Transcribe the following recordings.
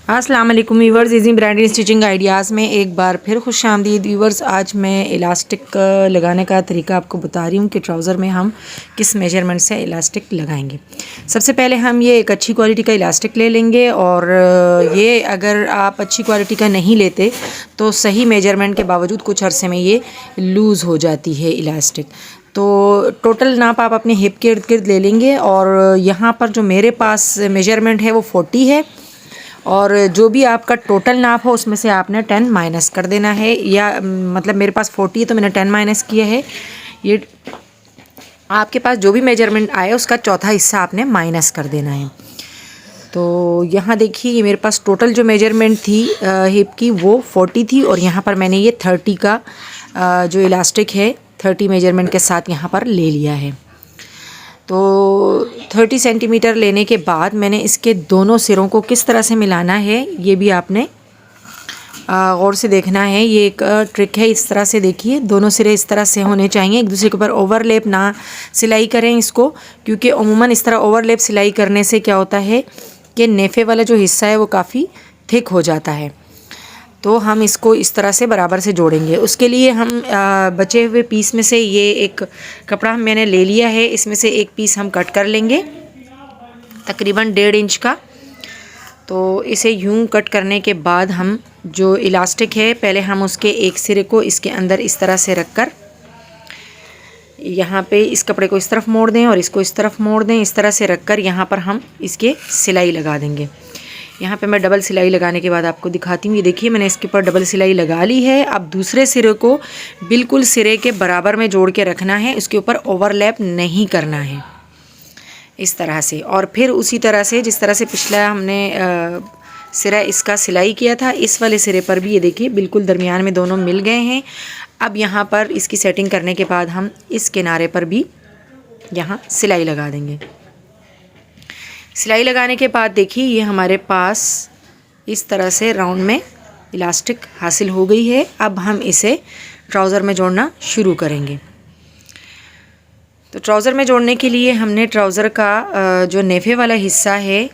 अस्सलाम वालेकुम viewers, easy branded stitching ideas में एक बार फिर खुशामदीद व्यूवर्स। आज मैं इलास्टिक लगाने का तरीका आपको बता रही हूँ कि ट्राउज़र में हम किस मेजरमेंट से इलास्टिक लगाएंगे। सबसे पहले हम ये एक अच्छी क्वालिटी का इलास्टिक ले लेंगे और ये अगर आप अच्छी क्वालिटी का नहीं लेते तो सही मेजरमेंट के बावजूद कुछ अरसे में ये लूज़ हो जाती है इलास्टिक। तो टोटल नाप आप अपने हिप के इर्द गिर्द ले लेंगे और यहाँ पर जो मेरे पास मेजरमेंट है वो 40 है और जो भी आपका टोटल नाप हो उसमें से आपने 10 माइनस कर देना है, या मतलब मेरे पास 40 है तो मैंने 10 माइनस किया है। ये आपके पास जो भी मेजरमेंट आए उसका चौथा हिस्सा आपने माइनस कर देना है। तो यहाँ देखिए ये मेरे पास टोटल जो मेजरमेंट थी हिप की वो 40 थी और यहाँ पर मैंने ये 30 का जो इलास्टिक है 30 मेजरमेंट के साथ यहाँ पर ले लिया है। तो 30 सेंटीमीटर लेने के बाद मैंने इसके दोनों सिरों को किस तरह से मिलाना है ये भी आपने गौर से देखना है। ये एक ट्रिक है, इस तरह से देखिए दोनों सिरे इस तरह से होने चाहिए, एक दूसरे के ऊपर ओवरलैप ना सिलाई करें इसको, क्योंकि अमूमन इस तरह ओवरलैप सिलाई करने से क्या होता है कि नेफे वाला जो हिस्सा है वो काफ़ी थिक हो जाता है। तो हम इसको इस तरह से बराबर से जोड़ेंगे। उसके लिए हम बचे हुए पीस में से ये एक कपड़ा मैंने ले लिया है, इसमें से एक पीस हम कट कर लेंगे तकरीबन 1.5 इंच का। तो इसे यूं कट करने के बाद हम जो इलास्टिक है पहले हम उसके एक सिरे को इसके अंदर इस तरह से रख कर यहाँ पे इस कपड़े को इस तरफ मोड़ दें और इसको इस तरफ मोड़ दें। इस तरह से रख कर यहाँ पर हम इसके सिलाई लगा देंगे। यहाँ पे मैं डबल सिलाई लगाने के बाद आपको दिखाती हूँ। ये देखिए मैंने इसके ऊपर डबल सिलाई लगा ली है। अब दूसरे सिरे को बिल्कुल सिरे के बराबर में जोड़ के रखना है, उसके ऊपर ओवरलैप नहीं करना है इस तरह से। और फिर उसी तरह से जिस तरह से पिछला हमने सिरा इसका सिलाई किया था, इस वाले सिरे पर भी ये देखिए बिल्कुल दरमियान में दोनों मिल गए हैं। अब यहाँ पर इसकी सेटिंग करने के बाद हम इस किनारे पर भी यहाँ सिलाई लगा देंगे। सिलाई लगाने के बाद देखिए ये हमारे पास इस तरह से राउंड में इलास्टिक हासिल हो गई है। अब हम इसे ट्राउज़र में जोड़ना शुरू करेंगे। तो ट्राउज़र में जोड़ने के लिए हमने ट्राउज़र का जो नेफे वाला हिस्सा है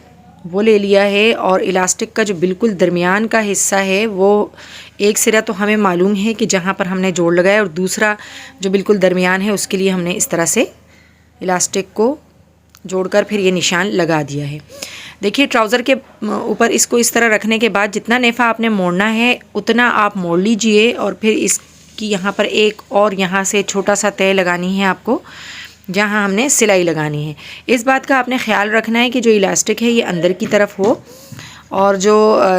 वो ले लिया है और इलास्टिक का जो बिल्कुल दरमियान का हिस्सा है वो एक सिरा तो हमें मालूम है कि जहाँ पर हमने जोड़ लगाया, और दूसरा जो बिल्कुल दरमियान है उसके लिए हमने इस तरह से इलास्टिक को जोड़कर फिर ये निशान लगा दिया है। देखिए ट्राउज़र के ऊपर इसको इस तरह रखने के बाद जितना नेफ़ा आपने मोड़ना है उतना आप मोड़ लीजिए और फिर इसकी यहाँ पर एक और यहाँ से छोटा सा तय लगानी है आपको, जहाँ हमने सिलाई लगानी है। इस बात का आपने ख्याल रखना है कि जो इलास्टिक है ये अंदर की तरफ हो और जो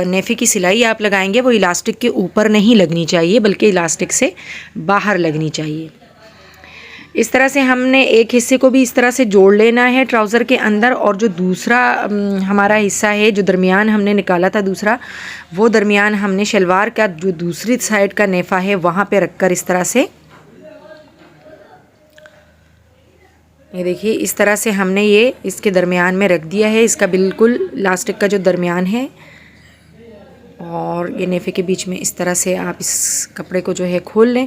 नेफ़े की सिलाई आप लगाएंगे वो इलास्टिक के ऊपर नहीं लगनी चाहिए बल्कि इलास्टिक से बाहर लगनी चाहिए। इस तरह से हमने एक हिस्से को भी इस तरह से जोड़ लेना है ट्राउज़र के अंदर, और जो दूसरा हमारा हिस्सा है जो दरमियान हमने निकाला था दूसरा, वो दरमियान हमने शलवार का जो दूसरी साइड का नेफ़ा है वहाँ पे रखकर इस तरह से, ये देखिए इस तरह से हमने ये इसके दरमियान में रख दिया है। इसका बिल्कुल इलास्टिक का जो दरमियान है और ये नेफ़े के बीच में इस तरह से आप इस कपड़े को जो है खोल लें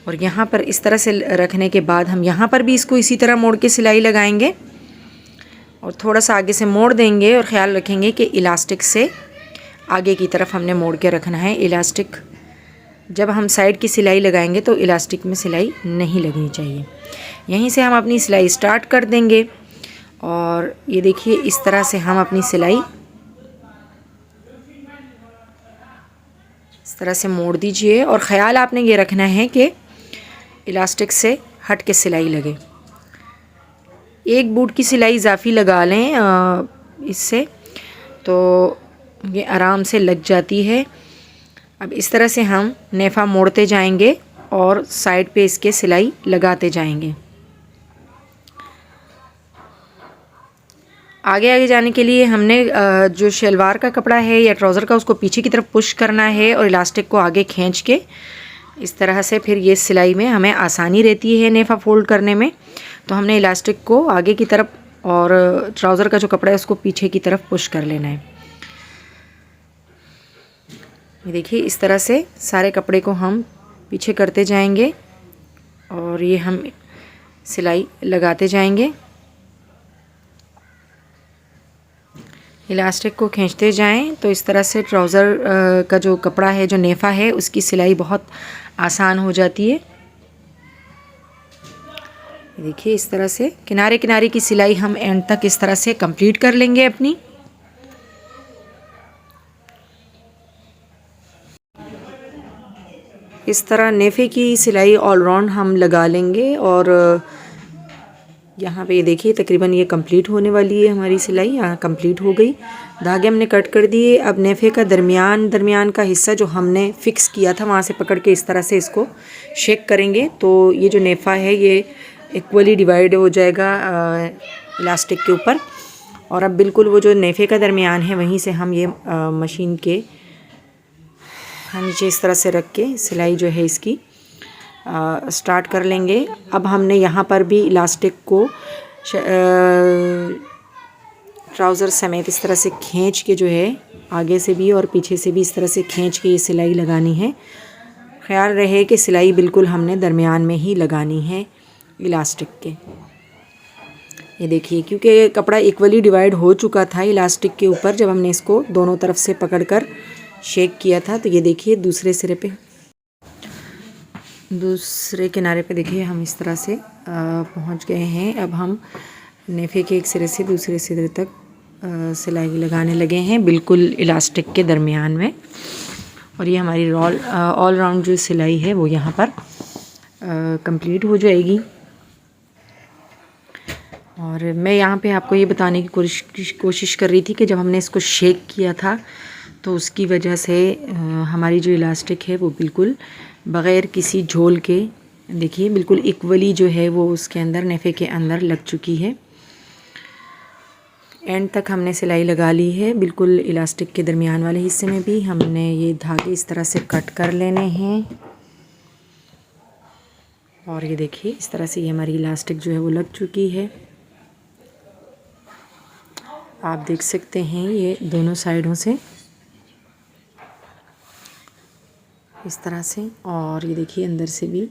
और यहाँ पर इस तरह से रखने के बाद हम यहाँ पर भी इसको इसी तरह मोड़ के सिलाई लगाएंगे और थोड़ा सा आगे से मोड़ देंगे और ख़्याल रखेंगे कि इलास्टिक से आगे की तरफ हमने मोड़ के रखना है। इलास्टिक जब हम साइड की सिलाई लगाएंगे तो इलास्टिक में सिलाई नहीं लगनी चाहिए। यहीं से हम अपनी सिलाई स्टार्ट कर देंगे और ये देखिए इस तरह से हम अपनी सिलाई इस तरह से मोड़ दीजिए और ख़याल आपने ये रखना है कि इलास्टिक से हट के सिलाई लगे। एक बूट की सिलाई इजाफी लगा लें इससे, तो ये आराम से लग जाती है। अब इस तरह से हम नेफ़ा मोड़ते जाएंगे और साइड पे इसके सिलाई लगाते जाएंगे। आगे आगे जाने के लिए हमने जो शलवार का कपड़ा है या ट्राउज़र का उसको पीछे की तरफ पुश करना है और इलास्टिक को आगे खींच के इस तरह से फिर ये सिलाई में हमें आसानी रहती है नेफ़ा फोल्ड करने में। तो हमने इलास्टिक को आगे की तरफ और ट्राउज़र का जो कपड़ा है उसको पीछे की तरफ पुश कर लेना है। ये देखिए इस तरह से सारे कपड़े को हम पीछे करते जाएंगे और ये हम सिलाई लगाते जाएंगे। इलास्टिक को खींचते जाएं तो इस तरह से ट्राउज़र का जो कपड़ा है, जो नेफ़ा है, उसकी सिलाई बहुत आसान हो जाती है। देखिए इस तरह से किनारे किनारे की सिलाई हम एंड तक इस तरह से कंप्लीट कर लेंगे अपनी। इस तरह नेफ़े की सिलाई ऑल राउंड हम लगा लेंगे और यहाँ पे ये देखिए तकरीबन ये कंप्लीट होने वाली है हमारी सिलाई। यहाँ कंप्लीट हो गई, धागे हमने कट कर दिए। अब नेफ़े का दरमियान का हिस्सा जो हमने फ़िक्स किया था वहाँ से पकड़ के इस तरह से इसको शेक करेंगे तो ये जो नेफ़ा है ये इक्वली डिवाइड हो जाएगा इलास्टिक के ऊपर। और अब बिल्कुल वो जो नेफ़े का दरमियान है वहीं से हम ये मशीन के नीचे इस तरह से रख के सिलाई जो है इसकी स्टार्ट कर लेंगे। अब हमने यहाँ पर भी इलास्टिक को ट्राउज़र समेत इस तरह से खींच के जो है आगे से भी और पीछे से भी इस तरह से खींच के ये सिलाई लगानी है। ख्याल रहे कि सिलाई बिल्कुल हमने दरमियान में ही लगानी है इलास्टिक के। ये देखिए क्योंकि कपड़ा इक्वली डिवाइड हो चुका था इलास्टिक के ऊपर जब हमने इसको दोनों तरफ से पकड़कर शेक किया था। तो ये देखिए दूसरे किनारे पे देखिए हम इस तरह से पहुंच गए हैं। अब हम नेफ़े के एक सिरे से दूसरे सिरे तक सिलाई लगाने लगे हैं बिल्कुल इलास्टिक के दरमियान में। और ये हमारी ऑल राउंड जो सिलाई है वो यहाँ पर कंप्लीट हो जाएगी। और मैं यहाँ पे आपको ये बताने की कोशिश कर रही थी कि जब हमने इसको शेक किया था तो उसकी वजह से हमारी जो इलास्टिक है वो बिल्कुल बग़ैर किसी झोल के देखिए बिल्कुल इक्वली जो है वो उसके अंदर नेफ़े के अंदर लग चुकी है। एंड तक हमने सिलाई लगा ली है। बिल्कुल इलास्टिक के दरमियान वाले हिस्से में भी हमने ये धागे इस तरह से कट कर लेने हैं। और ये देखिए इस तरह से ये हमारी इलास्टिक जो है वो लग चुकी है। आप देख सकते हैं ये दोनों साइडों से इस तरह से। और ये देखिए अंदर से भी